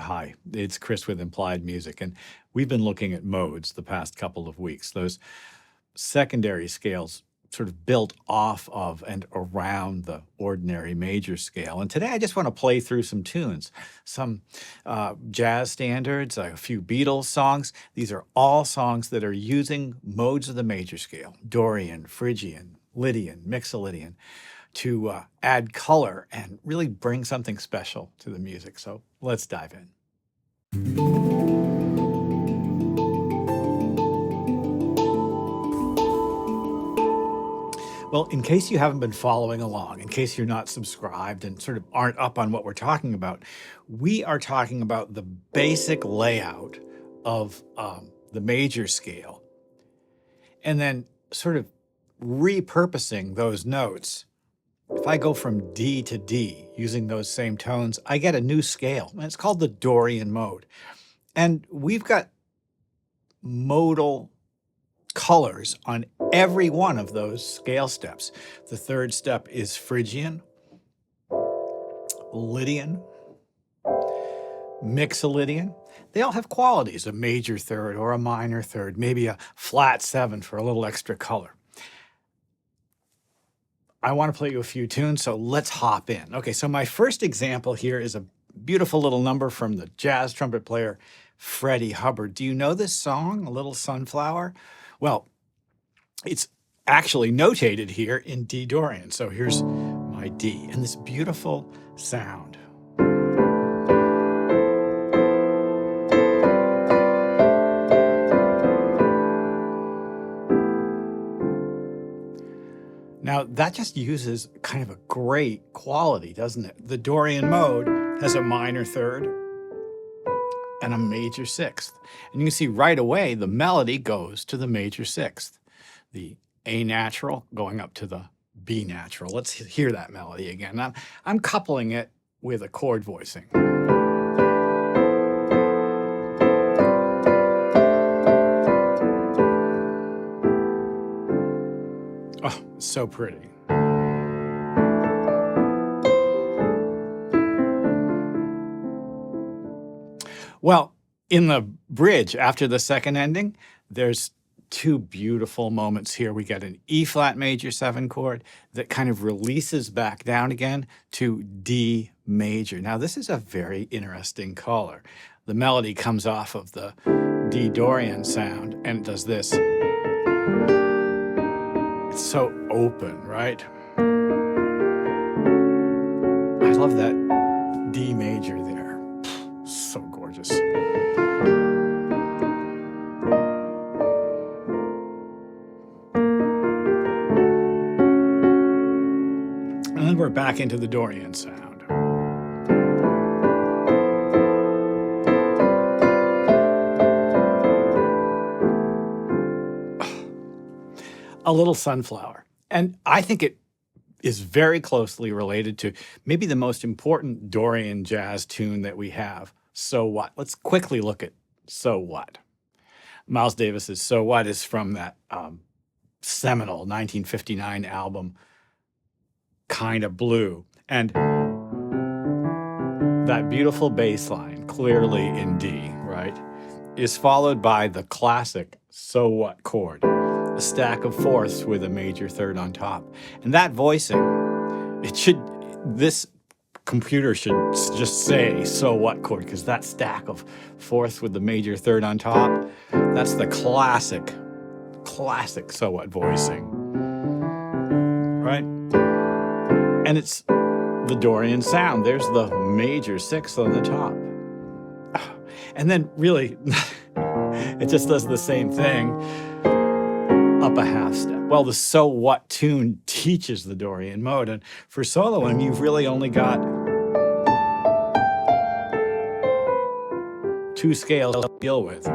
Hi, it's Chris with Implied Music, and we've been looking at modes the past couple of weeks. Those secondary scales sort of built off of and around the ordinary major scale. And today I just want to play through some tunes, some jazz standards, a few Beatles songs. These are all songs that are using modes of the major scale, Dorian, Phrygian, Lydian, Mixolydian, to add color and really bring something special to the music. So let's dive in. Well, in case you haven't been following along, in case you're not subscribed and sort of aren't up on what we're talking about, we are talking about the basic layout of the major scale and then sort of repurposing those notes. If I go from D to D using those same tones, I get a new scale, and it's called the Dorian mode. And we've got modal colors on every one of those scale steps. The third step is Phrygian, Lydian, Mixolydian. They all have qualities, a major third or a minor third, maybe a flat seven for a little extra color. I want to play you a few tunes, so let's hop in. Okay, so my first example here is a beautiful little number from the jazz trumpet player Freddie Hubbard. Do you know this song, A Little Sunflower? Well, it's actually notated here in D Dorian. So here's my D and this beautiful sound. Now, that just uses kind of a great quality, doesn't it? The Dorian mode has a minor third and a major sixth. And you can see right away the melody goes to the major sixth, the A natural going up to the B natural. Let's hear that melody again. I'm coupling it with a chord voicing. Oh, so pretty. Well, in the bridge after the second ending, there's two beautiful moments here. We get an E flat major 7 chord that kind of releases back down again to D major. Now, this is a very interesting color. The melody comes off of the D Dorian sound and it does this. It's so open, right? I love that D major there. So gorgeous. And then we're back into the Dorian sound. A Little Sunflower. And I think it is very closely related to maybe the most important Dorian jazz tune that we have, So What. Let's quickly look at So What. Miles Davis's So What is from that seminal 1959 album, Kind of Blue. And that beautiful bass line, clearly in D, right, is followed by the classic So What chord, a stack of fourths with a major third on top. And that voicing, this computer should just say So What chord, because that stack of fourths with the major third on top, that's the classic So What voicing, right? And it's the Dorian sound. There's the major sixth on the top. And then really, it just does the same thing up a half step. Well, the So What tune teaches the Dorian mode. And for soloing, you've really only got two scales to deal with.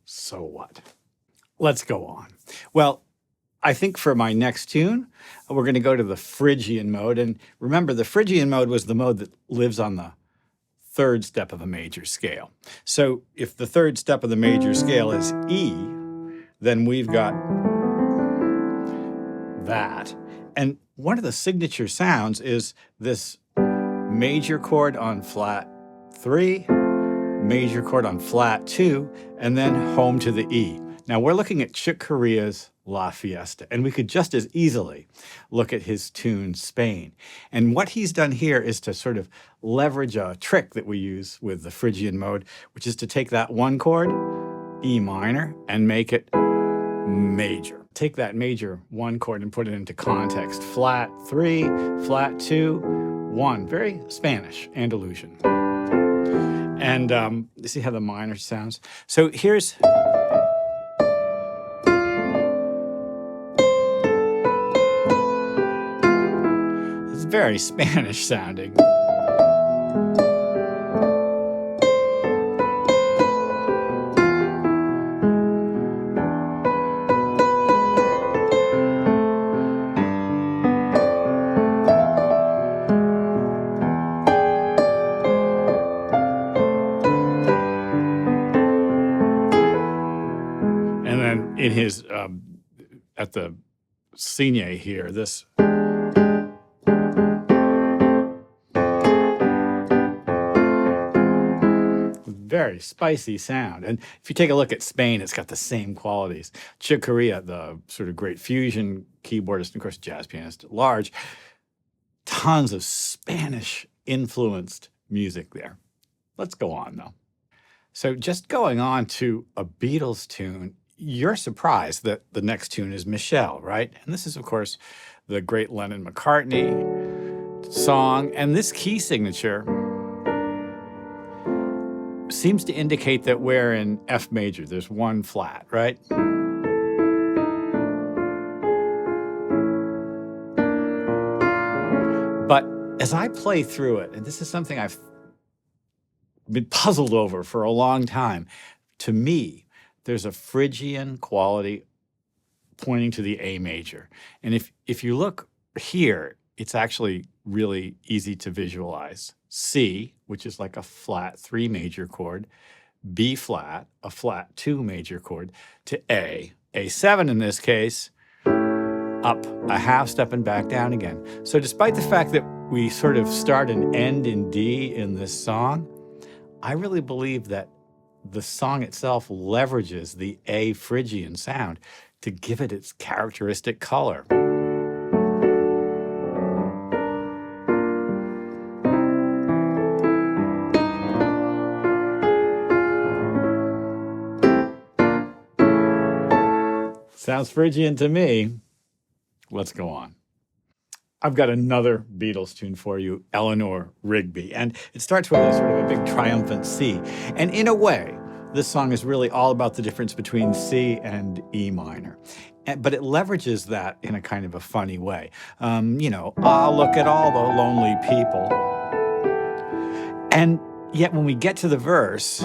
So what? Let's go on. Well, I think for my next tune, we're going to go to the Phrygian mode. And remember, the Phrygian mode was the mode that lives on the third step of a major scale. So if the third step of the major scale is E, then we've got that. And one of the signature sounds is this major chord on flat 3, major chord on flat 2, and then home to the E. Now we're looking at Chick Corea's La Fiesta, and we could just as easily look at his tune Spain. And what he's done here is to sort of leverage a trick that we use with the Phrygian mode, which is to take that one chord, E minor, and make it major. Take that major one chord and put it into context. Flat 3, flat 2, 1. Very Spanish, Andalusian. And you see how the minor sounds? So here's... It's very Spanish sounding. In his, at the Signe here, this. Very spicy sound. And if you take a look at Spain, it's got the same qualities. Chick Corea, the sort of great fusion keyboardist, and of course, jazz pianist at large, tons of Spanish-influenced music there. Let's go on, though. So just going on to a Beatles tune, you're surprised that the next tune is Michelle, right? And this is, of course, the great Lennon-McCartney song. And this key signature seems to indicate that we're in F major. There's one flat, right? But as I play through it, and this is something I've been puzzled over for a long time, to me, there's a Phrygian quality pointing to the A major. And if you look here, it's actually really easy to visualize. C, which is like a flat 3 major chord, B flat, a flat 2 major chord, to A. A7 in this case, up a half step and back down again. So despite the fact that we sort of start and end in D in this song, I really believe that the song itself leverages the A Phrygian sound to give it its characteristic color. Sounds Phrygian to me. Let's go on. I've got another Beatles tune for you, Eleanor, Rigby. And it starts with a sort of a big triumphant C. And in a way, this song is really all about the difference between C and E minor. But it leverages that in a kind of a funny way. You know, look at all the lonely people. And yet when we get to the verse,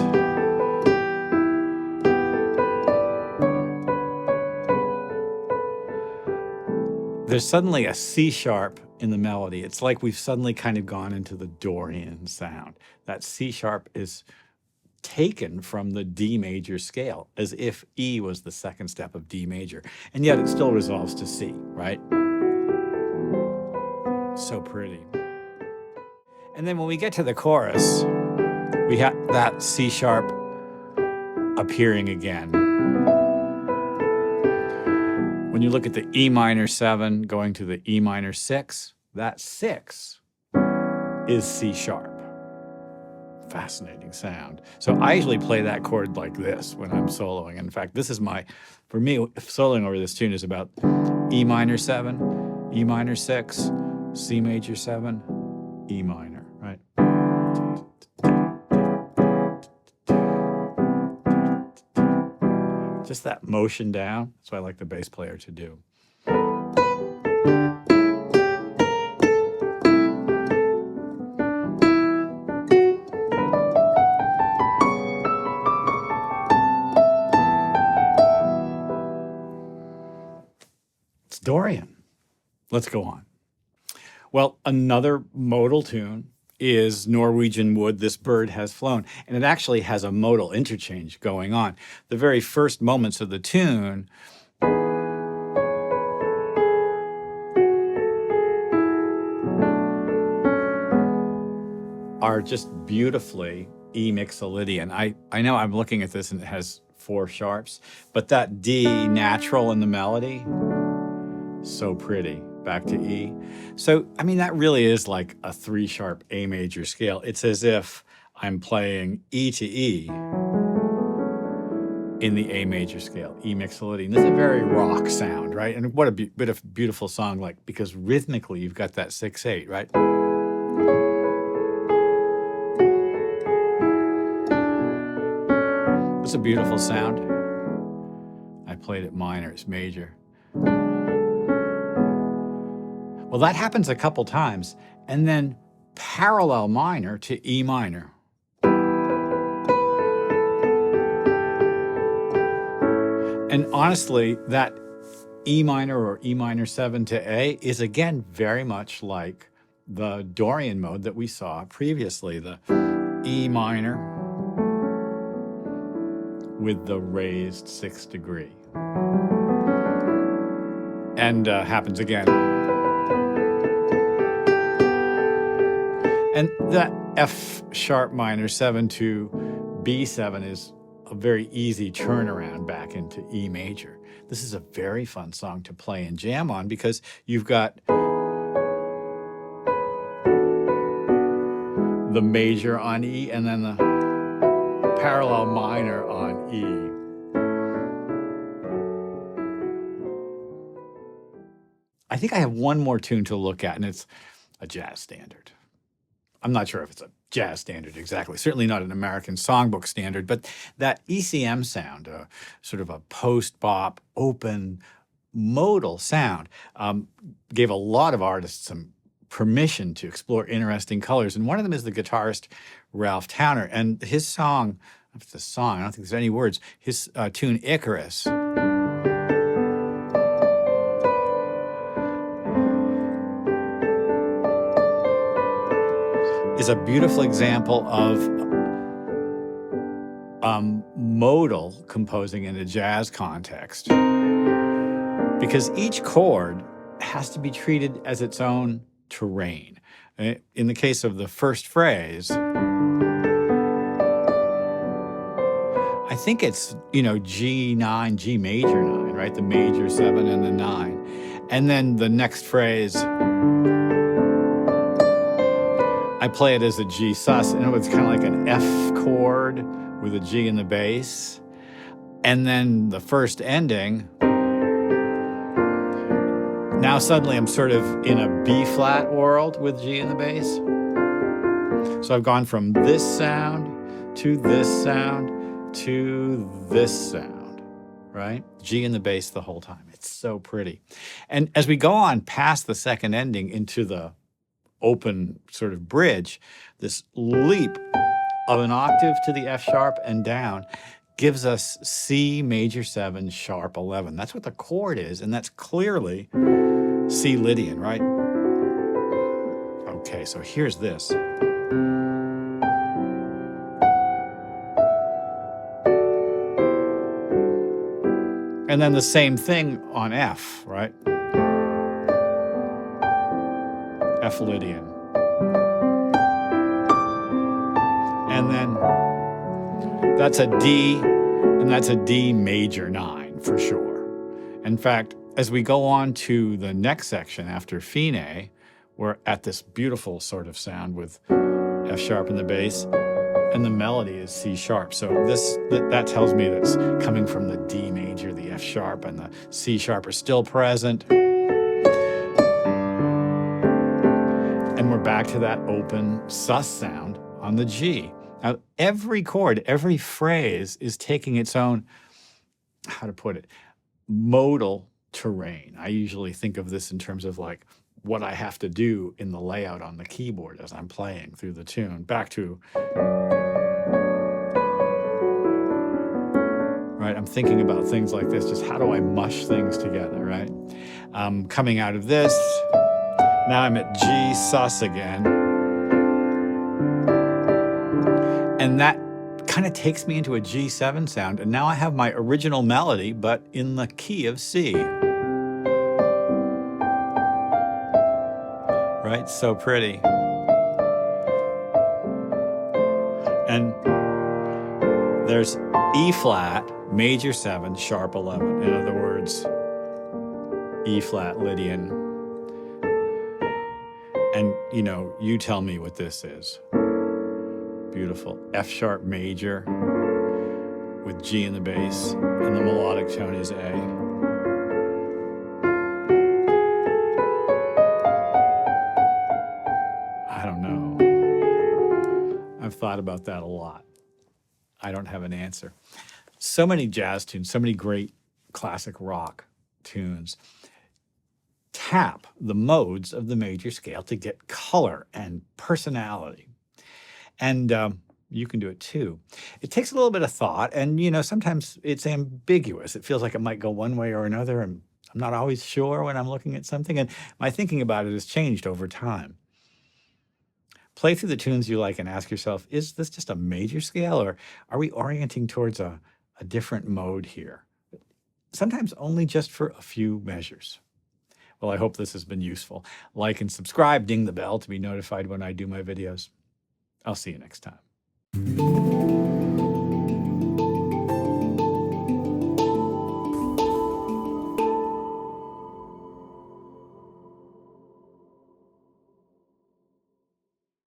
there's suddenly a C sharp in the melody. It's like we've suddenly kind of gone into the Dorian sound. That C sharp is taken from the D major scale, as if E was the second step of D major. And yet it still resolves to C, right? So pretty. And then when we get to the chorus, we have that C sharp appearing again. When you look at the E minor 7 going to the E minor 6, that 6 is C sharp. Fascinating sound. So I usually play that chord like this when I'm soloing. In fact, this is for me, soloing over this tune is about E minor 7, E minor 6, C major 7, E minor, right? Just that motion down. That's what I like the bass player to do. It's Dorian. Let's go on. Well, another modal tune is Norwegian Wood, This Bird Has Flown. And it actually has a modal interchange going on. The very first moments of the tune are just beautifully E Mixolydian. I know I'm looking at this and it has 4 sharps, but that D natural in the melody, so pretty. Back to E. So, I mean, that really is like a 3-sharp A major scale. It's as if I'm playing E to E in the A major scale, E Mixolydian. This is a very rock sound, right? And what a bit of beautiful song, like, because rhythmically you've got that 6/8, right? It's a beautiful sound. I played it minor, it's major. Well, that happens a couple times, and then parallel minor to E minor. And honestly, that E minor or E minor 7 to A is again very much like the Dorian mode that we saw previously, the E minor with the raised 6th degree. And happens again. And that F sharp minor 7 to B7 is a very easy turnaround back into E major. This is a very fun song to play and jam on because you've got the major on E and then the parallel minor on E. I think I have one more tune to look at, and it's a jazz standard. I'm not sure if it's a jazz standard exactly, certainly not an American songbook standard, but that ECM sound, sort of a post-bop, open, modal sound, gave a lot of artists some permission to explore interesting colors. And one of them is the guitarist Ralph Towner. And his song, if it's a song, I don't think there's any words, his tune Icarus is a beautiful example of modal composing in a jazz context, because each chord has to be treated as its own terrain. In the case of the first phrase, I think it's, G9, G major 9, right? The major 7 and the 9. And then the next phrase, I play it as a G sus, and it's kind of like an F chord with a G in the bass. And then the first ending, now suddenly I'm sort of in a B flat world with G in the bass. So I've gone from this sound to this sound to this sound, right? G in the bass the whole time. It's so pretty. And as we go on past the second ending into the open sort of bridge, this leap of an octave to the F sharp and down gives us C major 7 sharp 11. That's what the chord is, and that's clearly C Lydian, right? Okay, so here's this. And then the same thing on F, right? F Lydian. And then that's a D, and that's a D major 9 for sure. In fact, as we go on to the next section after Fine, we're at this beautiful sort of sound with F sharp in the bass, and the melody is C sharp. So that tells me that's coming from the D major, the F sharp, and the C sharp are still present. And we're back to that open sus sound on the G. Now, every chord, every phrase is taking its own, how to put it, modal terrain. I usually think of this in terms of like what I have to do in the layout on the keyboard as I'm playing through the tune. Back to, right? right? I'm thinking about things like this, just how do I mush things together, right? Coming out of this, now I'm at G sus again. And that kind of takes me into a G7 sound. And now I have my original melody, but in the key of C. Right? So pretty. And there's E flat, major 7, sharp 11. In other words, E flat Lydian. And, you know, you tell me what this is. Beautiful. F sharp major with G in the bass, and the melodic tone is A. I don't know. I've thought about that a lot. I don't have an answer. So many jazz tunes, so many great classic rock tunes tap the modes of the major scale to get color and personality. And you can do it too. It takes a little bit of thought, and you know, sometimes it's ambiguous. It feels like it might go one way or another, and I'm not always sure when I'm looking at something, and my thinking about it has changed over time. Play through the tunes you like and ask yourself, is this just a major scale, or are we orienting towards a different mode here? Sometimes only just for a few measures. Well, I hope this has been useful. Like and subscribe, ding the bell to be notified when I do my videos. I'll see you next time.